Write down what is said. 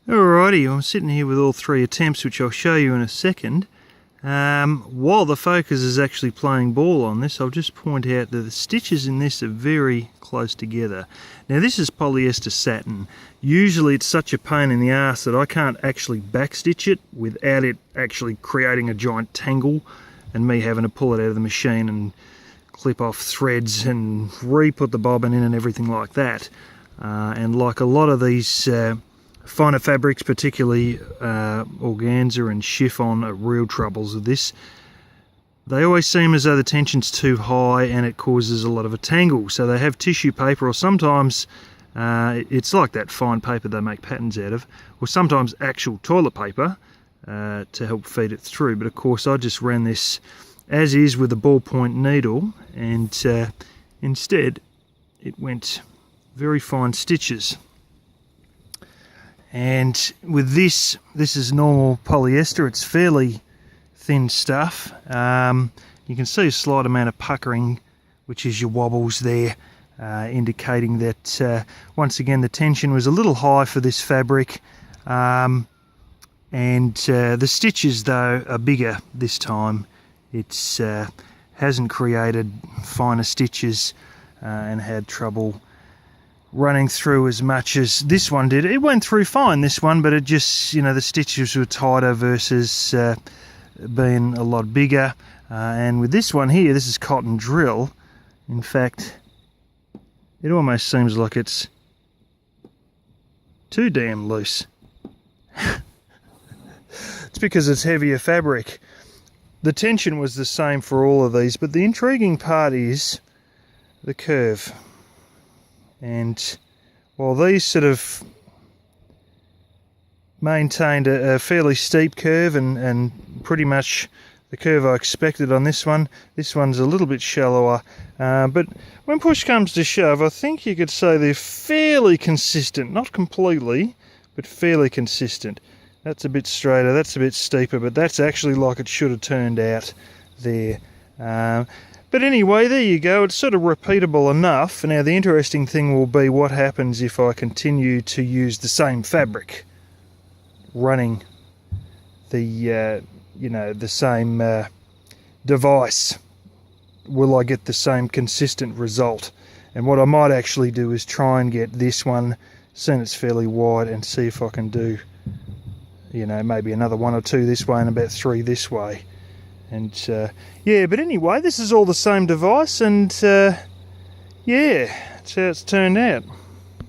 Alrighty, I'm sitting here with all three attempts, which I'll show you in a second. While the focus is actually playing ball on this, I'll just point out that the stitches in this are very close together. Now this is polyester satin. Usually it's such a pain in the arse that I can't actually backstitch it without it actually creating a giant tangle and me having to pull it out of the machine and clip off threads and re-put the bobbin in and everything like that. And like a lot of these finer fabrics, particularly organza and chiffon, are real troubles with this. They always seem as though the tension's too high and it causes a lot of a tangle. So they have tissue paper, or sometimes it's like that fine paper they make patterns out of, or sometimes actual toilet paper to help feed it through. But of course I just ran this as is with a ballpoint needle, and instead it went very fine stitches. And with this is normal polyester. It's fairly thin stuff. You can see a slight amount of puckering, which is your wobbles there, indicating that once again the tension was a little high for this fabric. And the stitches though are bigger this time. It's hasn't created finer stitches and had trouble running through as much as this one did. It went through fine, this one, but it just, you know, the stitches were tighter versus being a lot bigger. And with this one here, this is cotton drill. In fact, it almost seems like it's too damn loose. It's because it's heavier fabric. The tension was the same for all of these, but the intriguing part is the curve. And while these sort of maintained a fairly steep curve and pretty much the curve I expected on this one's a little bit shallower. But when push comes to shove, I think you could say they're fairly consistent. Not completely, but fairly consistent. That's a bit straighter, that's a bit steeper, but that's actually like it should have turned out there. But anyway, there you go. It's sort of repeatable enough. Now the interesting thing will be what happens if I continue to use the same fabric, running the the same device. Will I get the same consistent result? And what I might actually do is try and get this one, seeing it's fairly wide, and see if I can do, maybe another 1 or 2 this way and about 3 this way. And yeah, but anyway, this is all the same device, and yeah, that's how it's turned out.